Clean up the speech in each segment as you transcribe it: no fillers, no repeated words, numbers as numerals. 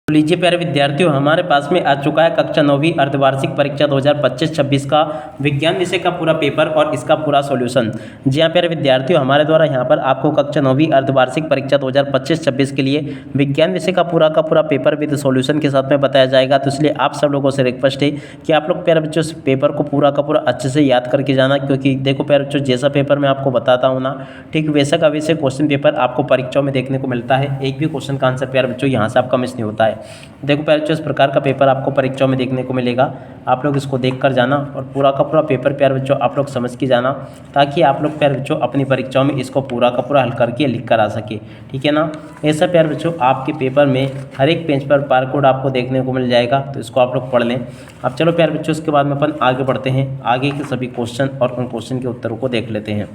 तो लीजिए प्यारे विद्यार्थियों, हमारे पास में आ चुका है कक्षा 9वीं अर्धवार्षिक परीक्षा 2025-26 का विज्ञान विषय का पूरा पेपर और इसका पूरा सॉल्यूशन। जी हाँ प्यारे विद्यार्थियों, हमारे द्वारा यहाँ पर आपको कक्षा 9वीं अर्धवार्षिक परीक्षा 2025-26 के लिए विज्ञान विषय का पूरा पेपर विद सॉल्यूशन के साथ में बताया जाएगा। तो इसलिए आप सब लोगों से रिक्वेस्ट है कि आप लोग प्यारे बच्चों इस पेपर को पूरा का पूरा अच्छे से याद करके जाना, क्योंकि देखो प्यारे बच्चों, जैसा पेपर मैं आपको बताता हूँ ना, ठीक वैसा का वैसे क्वेश्चन पेपर आपको परीक्षाओं में देखने को मिलता है। एक भी क्वेश्चन का आंसर प्यारे बच्चों यहाँ से आपका मिस नहीं होता है। देखो प्यारे बच्चों, इस प्रकार का पेपर आपको परीक्षाओं में देखने को मिलेगा। आप लोग इसको देख कर जाना और पूरा का पूरा पेपर प्यारे बच्चों आप लोग समझ के जाना, ताकि आप लोग प्यारे बच्चों अपनी परीक्षाओं में इसको पूरा का पूरा हल करके लिख कर आ सके। ठीक है ना। ऐसा प्यारे बच्चों आपके पेपर में हर एक पेज पर बारकोड आपको देखने को मिल जाएगा, तो इसको आप लोग पढ़ लें। अब चलो प्यारे बच्चों, इसके बाद में अपन आगे बढ़ते हैं, आगे के सभी क्वेश्चन और उन क्वेश्चन के उत्तरों को देख लेते हैं।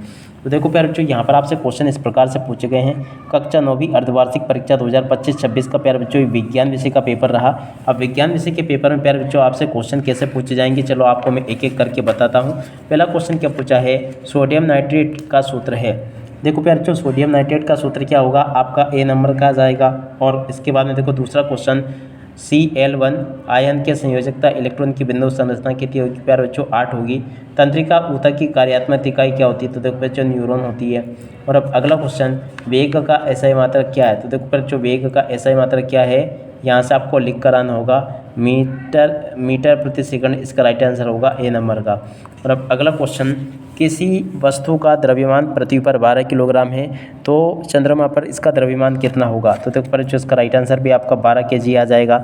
तो देखो प्यारे बच्चों, यहाँ पर आपसे क्वेश्चन इस प्रकार से पूछे गए हैं। कक्षा 9वीं अर्धवार्षिक परीक्षा 2025-26 का प्यारे बच्चों विज्ञान विषय का पेपर रहा। अब विज्ञान विषय के पेपर में प्यारे बच्चों आपसे क्वेश्चन कैसे पूछे जाएंगे, चलो आपको मैं एक एक करके बताता हूँ। पहला क्वेश्चन क्या पूछा है, सोडियम नाइट्रेट का सूत्र है। देखो प्यारे बच्चों, सोडियम नाइट्रेट का सूत्र क्या होगा, आपका ए नंबर का जाएगा। और इसके बाद में देखो दूसरा क्वेश्चन, Cl1 आयन के संयोजकता इलेक्ट्रॉन की बिंदु संरचना कितनी होगी, प्यारे बच्चों 8 होगी। तंत्रिका ऊतक की कार्यात्मक इकाई क्या होती है, तो देखो बच्चों न्यूरॉन होती है। और अब अगला क्वेश्चन, वेग का एसआई मात्रक क्या है, तो देखो बच्चों वेग का एसआई मात्रक क्या है, यहाँ से आपको लिख कर आना होगा मीटर प्रति सेकंड। इसका राइट आंसर होगा ए नंबर का। और अब अगला क्वेश्चन, किसी वस्तु का द्रव्यमान पृथ्वी पर 12 किलोग्राम है, तो चंद्रमा पर इसका द्रव्यमान कितना होगा, तो देखो बच्चों इसका राइट आंसर भी आपका 12 kg आ जाएगा।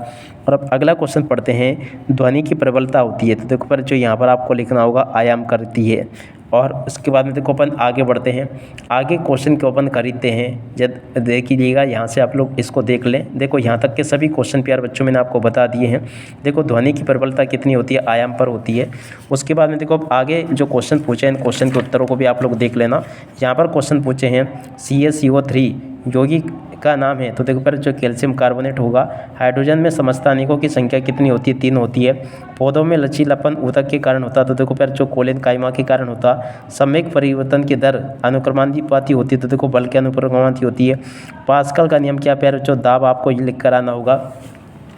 और अब अगला क्वेश्चन पढ़ते हैं, ध्वनि की प्रबलता होती है, तो देखो बच्चों यहाँ पर आपको लिखना होगा आयाम करती है। और उसके बाद में देखो अपन आगे बढ़ते हैं, आगे क्वेश्चन को अपन खरीदते हैं। जब देख लीजिएगा, यहाँ से आप लोग इसको देख लें। देखो यहाँ तक के सभी क्वेश्चन प्यारे बच्चों मैंने आपको बता दिए हैं। देखो ध्वनि की प्रबलता कितनी होती है, आयाम पर होती है। उसके बाद में देखो आगे जो क्वेश्चन पूछे हैं, इन क्वेश्चन के उत्तरों को भी आप लोग देख लेना। यहाँ पर क्वेश्चन पूछे हैं, CaCO3 यौगिक का नाम है, तो देखो पर जो कैल्शियम कार्बोनेट होगा। हाइड्रोजन में समस्थानिकों की संख्या कितनी होती है, 3 होती है। पौधों में लचीलापन ऊतक के कारण होता है, तो देखो पर जो कोलेन कायमा के कारण होता। सम्यक परिवर्तन की दर अनुक्रमानुपाती होती है, तो देखो बल के अनुक्रमानुपाती होती है। पास्कल का नियम क्या प्यारे बच्चों, दाब आपको ये लिख कर आना होगा।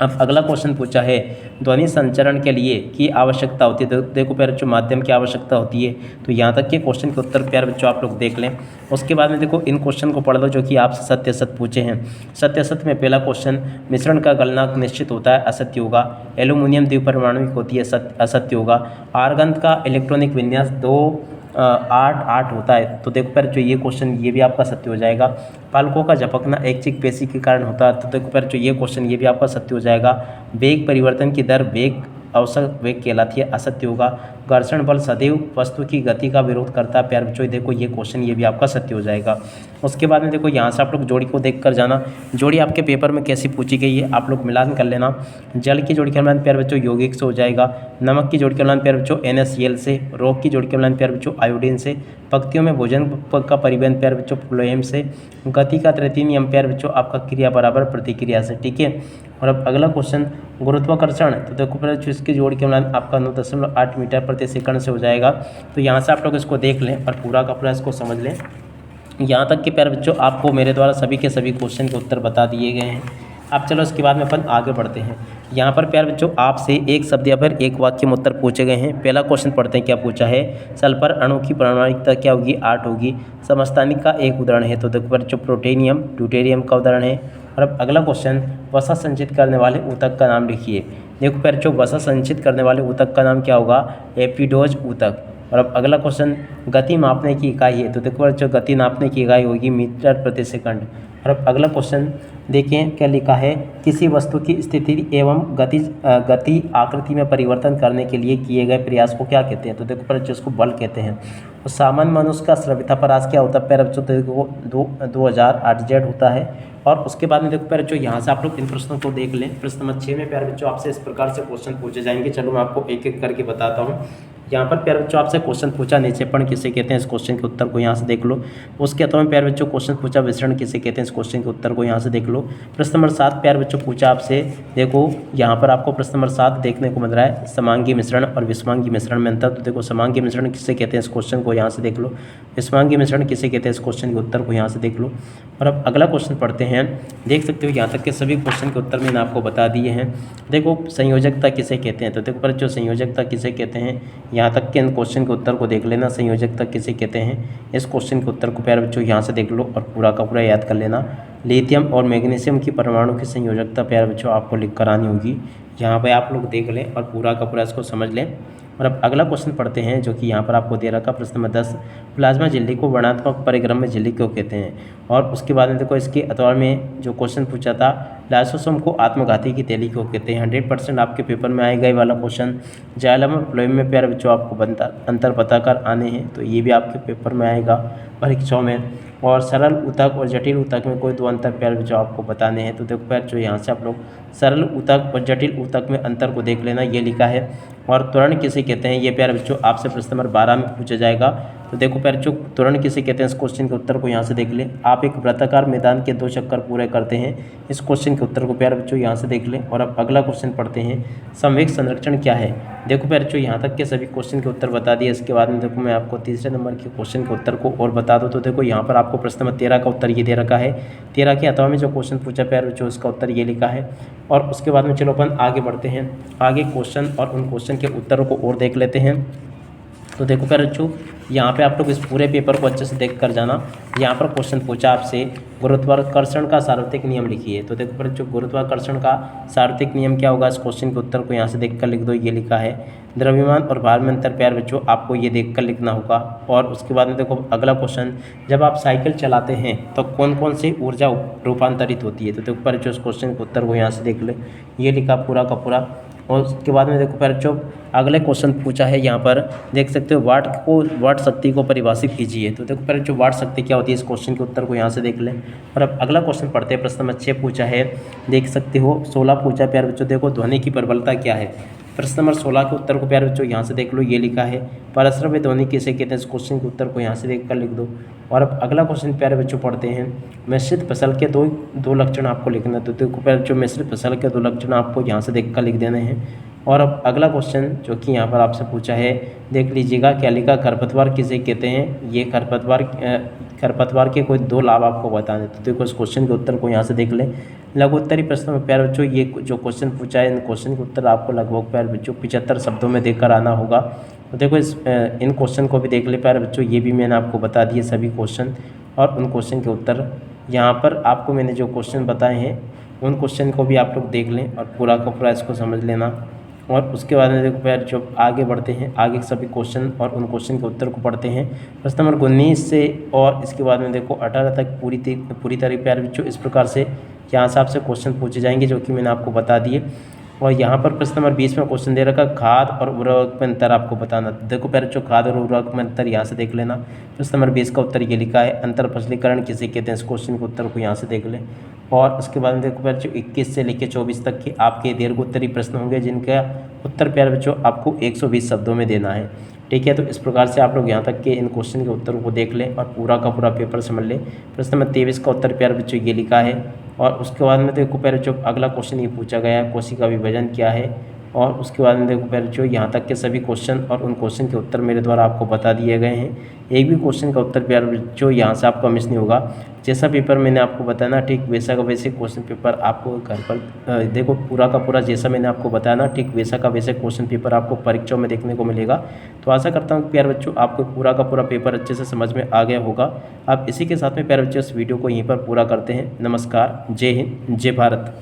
अब अगला क्वेश्चन पूछा है, ध्वनि संचरण के लिए की आवश्यकता होती है, तो देखो प्यारे बच्चों माध्यम की आवश्यकता होती है। तो यहाँ तक के क्वेश्चन के उत्तर प्यारे बच्चों आप लोग देख लें। उसके बाद में देखो इन क्वेश्चन को पढ़ लो जो कि आपसे सत्य असत पूछे हैं। सत्य असत में पहला क्वेश्चन, मिश्रण का गलनांक निश्चित होता है, असत्य होगा। एल्यूमिनियम द्विपरमाणुक होती है, असत्य होगा। आर्गन का इलेक्ट्रॉनिक विन्यास 2-8-8 होता है, तो देखो पर जो ये क्वेश्चन ये भी आपका सत्य हो जाएगा। पालकों का झपकना ऐच्छिक पेशी के कारण होता है, तो देखो पर जो ये क्वेश्चन ये भी आपका सत्य हो जाएगा। वेग परिवर्तन की दर वेग औसत वेग कहलाती है, असत्य होगा। घर्षण बल सदैव वस्तु की गति का विरोध करता है, प्यारे बच्चों देखो ये क्वेश्चन ये भी आपका सत्य हो जाएगा। उसके बाद में देखो यहाँ से आप लोग जोड़ी को देख कर जाना। जोड़ी आपके पेपर में कैसी पूछी गई है, आप लोग मिलान कर लेना। जल की जोड़ी का मिलान प्यारे बच्चों यौगिक से हो जाएगा। नमक की जोड़ी का मिलान प्यारे बच्चों NaCl से। रोग की जोड़ी का मिलान प्यारे बच्चों आयोडीन से। पंक्तियों में भोजन का परिवहन प्यारे बच्चों फ्लोएम से। गति का तृतीय नियम प्यारे बच्चों आपका क्रिया बराबर प्रतिक्रिया से। ठीक है। और अब अगला क्वेश्चन, गुरुत्वाकर्षण, तो देखो प्यारे बच्चों इसकी जोड़ी के मिलान आपका 9.8 मीटर प्रति सेकंड से हो जाएगा। तो यहाँ से आप लोग इसको देख लें और पूरा का पूरा इसको समझ लें। यहाँ तक कि प्यारे बच्चों आपको मेरे द्वारा सभी के सभी क्वेश्चन के उत्तर बता दिए गए हैं। अब चलो इसके बाद में अपन आगे बढ़ते हैं। यहाँ पर प्यारे बच्चों आपसे एक शब्द या फिर एक वाक्य में उत्तर पूछे गए हैं। पहला क्वेश्चन पढ़ते हैं, क्या पूछा है, सल्फर अणु की परमाणुकता क्या होगी, 8 होगी। समस्थानिक का एक उदाहरण है, तो देखो बच्चों प्रोटेनियम ड्यूटेरियम का उदाहरण है। और अब अगला क्वेश्चन, वसा संचित करने वाले ऊतक का नाम लिखिए। देखो प्यारे बच्चों वसा संचित करने वाले ऊतक का नाम क्या होगा, एपिडोज ऊतक। और अब अगला क्वेश्चन, गति मापने की इकाई है, तो देखो बच्चों गति नापने की इकाई होगी मीटर प्रति सेकंड। और अब अगला क्वेश्चन देखें क्या लिखा है, किसी वस्तु की स्थिति एवं गति आकृति में परिवर्तन करने के लिए किए गए प्रयास को क्या कहते हैं, तो देखो बच्चों उसको बल कहते हैं। और सामान्य मनुष्य का स्रवितापरास क्या होता है, प्यारे बच्चों तो देखो 2008 जेड होता है। और उसके बाद में देखो प्यारे बच्चों यहाँ से आप लोग इन प्रश्नों को देख लें। प्रश्न नंबर 6 में प्यारे बच्चों आपसे इस प्रकार से क्वेश्चन पूछे जाएंगे। चलो मैं आपको एक एक करके बताता हूँ। यहाँ पर प्यारे बच्चों आपसे क्वेश्चन पूछा निक्षेपण किसे कहते हैं, इस क्वेश्चन के उत्तर को यहाँ से देख लो। उसके अलावा में प्यारे बच्चों क्वेश्चन पूछा विसरण किसे कहते हैं, इस क्वेश्चन के उत्तर को यहाँ से देख लो। प्रश्न नंबर 7 प्यारे बच्चों पूछा आपसे, देखो यहाँ पर आपको प्रश्न नंबर 7 देखने को मिल रहा है समांगी मिश्रण और विषमांगी मिश्रण में अंतर। तो देखो समांगी मिश्रण किसे कहते हैं, इस क्वेश्चन को यहाँ से देख लो। विषमांगी मिश्रण किसे कहते हैं, इस क्वेश्चन के उत्तर को यहाँ से देख लो। और अब अगला क्वेश्चन पढ़ते हैं। देख सकते हो यहाँ तक के सभी क्वेश्चन के उत्तर मैंने आपको बता दिए हैं। देखो संयोजकता किसे कहते हैं, तो देखो पर जो संयोजकता किसे कहते हैं, यहाँ तक के इन क्वेश्चन के उत्तर को देख लेना। संयोजकता किसे कहते हैं, इस क्वेश्चन के उत्तर को प्यारे बच्चों यहाँ से देख लो और पूरा का पूरा याद कर लेना। लिथियम और मैग्नीशियम की परमाणु की संयोजकता प्यारे बच्चों आपको लिख कर आनी होगी। यहाँ पे आप लोग देख लें और पूरा का पूरा इसको समझ लें। और अब अगला क्वेश्चन पढ़ते हैं जो कि यहाँ पर आपको दे रखा प्रश्न नंबर 10, प्लाज्मा झिल्ली को वर्णात्मक परिक्रम में झिल्ली क्यों कहते हैं। और उसके बाद में देखो इसके अतवार में जो क्वेश्चन पूछा था, लाइसोसोम को आत्मघाती की तैली क्यों कहते हैं। 100% आपके पेपर में आएगा ये वाला क्वेश्चन। जाइलम और फ्लोएम में प्यारे बच्चों आपको अंतर पता कर आने हैं, तो ये भी आपके पेपर में आएगा परीक्षाओं में। और सरल ऊतक और जटिल ऊतक में कोई 2 अंतर प्यारे बच्चों आपको बताने हैं। तो देखो प्यारे बच्चों यहाँ से आप लोग सरल ऊतक और जटिल ऊतक में अंतर को देख लेना, ये लिखा है। और त्वरण किसे कहते हैं, ये प्यारे बच्चों आपसे प्रश्न नंबर 12 में पूछा जाएगा। तो देखो प्यारे बच्चों त्वरण किसे कहते हैं, इस क्वेश्चन के उत्तर को यहाँ से देख लें। आप एक वृत्ताकार मैदान के 2 चक्कर पूरे करते हैं, इस क्वेश्चन के उत्तर को प्यारे बच्चों यहाँ से देख लें। और अब अगला क्वेश्चन पढ़ते हैं, संवेग संरक्षण क्या है। देखो प्यारे बच्चों यहाँ तक के सभी क्वेश्चन के उत्तर बता दिए। इसके बाद में देखो मैं आपको तीसरे नंबर के क्वेश्चन के उत्तर को और बता दूँ। तो देखो यहाँ पर आपको प्रश्न नंबर 13 का उत्तर ये दे रखा है। 13 के अथवा में जो क्वेश्चन पूछा प्यारे बच्चों इसका उत्तर ये लिखा है। और उसके बाद में चलो अपन आगे बढ़ते हैं, आगे क्वेश्चन और उन क्वेश्चन के उत्तरों को और देख लेते हैं। तो देखो प्यारे बच्चों यहाँ पे आप लोग इस पूरे पेपर को अच्छे से देख कर जाना। यहाँ पर क्वेश्चन पूछा आपसे गुरुत्वाकर्षण का सार्वत्रिक नियम लिखिए। तो देखो प्यारे बच्चों गुरुत्वाकर्षण का सार्वत्रिक नियम क्या होगा, इस क्वेश्चन के उत्तर को यहाँ से देख कर लिख दो, ये लिखा है। द्रव्यमान और भार में अंतर प्यारे बच्चों आपको ये देख कर लिखना होगा। और उसके बाद में देखो अगला क्वेश्चन, जब आप साइकिल चलाते हैं तो कौन कौन सी ऊर्जा रूपांतरित होती है। तो देखो प्यारे बच्चों इस क्वेश्चन के उत्तर को यहाँ से देख ले, ये लिखा पूरा का पूरा। और उसके बाद में देखो प्यारे बच्चों अगले क्वेश्चन पूछा है, यहाँ पर देख सकते हो वाट शक्ति को परिभाषित कीजिए। तो देखो प्यारे बच्चों वाट शक्ति क्या होती है, इस क्वेश्चन के उत्तर को यहाँ से देख लें। और अब अगला क्वेश्चन पढ़ते हैं। प्रश्न नंबर 6 पूछा है, देख सकते हो 16 पूछा है प्यारे बच्चों। देखो ध्वनि की प्रबलता क्या है। प्रश्न नंबर 16 के उत्तर को प्यारे बच्चों यहाँ से देख लो, ये लिखा है। परस्पर ध्वनि किसे कहते हैं, इस क्वेश्चन के उत्तर को यहाँ से देख कर लिख दो। और अब अगला क्वेश्चन प्यारे बच्चों पढ़ते हैं, मिश्रित फसल के दो लक्षण आपको लिखना। तो देखो प्यारे बच्चों मिश्रित फसल के 2 लक्षण आपको यहाँ से देख कर लिख देने हैं। और अब अगला क्वेश्चन जो कि यहाँ पर आपसे पूछा है, देख लीजिएगा, क्या लिखा, खरपतवार किसे कहते हैं। ये खरपतवार के कोई 2 लाभ आपको बताने। तो देखो इस क्वेश्चन के उत्तर को यहाँ से देख लें। लघुत्तरी प्रश्न में प्यारे बच्चों ये जो क्वेश्चन पूछा है, इन क्वेश्चन के उत्तर आपको लगभग प्यारे बच्चों 75 शब्दों में देकर आना होगा। तो देखो इन क्वेश्चन को भी देख ले प्यारे बच्चों, ये भी मैंने आपको बता दिए सभी क्वेश्चन और उन क्वेश्चन के उत्तर। यहाँ पर आपको मैंने जो क्वेश्चन बताए हैं उन क्वेश्चन को भी आप लोग देख लें और पूरा का पूरा इसको समझ लेना। और उसके बाद में देखो प्यारे जो आगे बढ़ते हैं, आगे सभी क्वेश्चन और उन क्वेश्चन के उत्तर को पढ़ते हैं। प्रश्न नंबर 19 से और इसके बाद में देखो 18 तक पूरी तरह प्यारे बच्चों इस प्रकार से यहाँ से आपसे क्वेश्चन पूछे जाएंगे जो कि मैंने आपको बता दिए। और यहाँ पर प्रश्न नंबर 20 में क्वेश्चन दे रखा, खाद और उर्वरक में अंतर आपको बताना। देखो प्यारे बच्चों खाद और उर्वरक में अंतर यहाँ से देख लेना। प्रश्न नंबर 20 का उत्तर ये लिखा है, अंतर फसलीकरण किसे कहते हैं, इस क्वेश्चन के उत्तर को यहाँ से देख लें। और उसके बाद में देखो प्यारे बच्चों 21 से लेकर 24 तक के आपके दीर्घोत्तरी प्रश्न होंगे जिनका उत्तर प्यारे बच्चों आपको 120 शब्दों में देना है। ठीक है, तो इस प्रकार से आप लोग यहाँ तक के इन क्वेश्चन के उत्तरों को देख लें और पूरा का पूरा पेपर समझ लें। प्रश्न नंबर 23 का उत्तर प्यारे बच्चों ये लिखा है। और उसके बाद में देखो प्यारे बच्चों अगला क्वेश्चन ये पूछा गया है, कोशिका विभाजन क्या है। और उसके बाद में देखो प्यारे बच्चों यहाँ तक के सभी क्वेश्चन और उन क्वेश्चन के उत्तर मेरे द्वारा आपको बता दिए गए हैं। एक भी क्वेश्चन का उत्तर प्यारे बच्चों यहाँ से आपका मिस नहीं होगा। जैसा पेपर मैंने आपको बताया ना, ठीक वैसा का वैसे क्वेश्चन पेपर आपको घर पर देखो पूरा का पूरा जैसा मैंने आपको बताया ना, ठीक वैसा का वैसे क्वेश्चन पेपर आपको परीक्षाओं में देखने को मिलेगा। तो आशा करता हूँ प्यारे बच्चों आपको पूरा का पूरा पेपर अच्छे से समझ में आ गया होगा। आप इसी के साथ में प्यारे बच्चों इस वीडियो को यहीं पर पूरा करते हैं। नमस्कार, जय हिंद, जय भारत।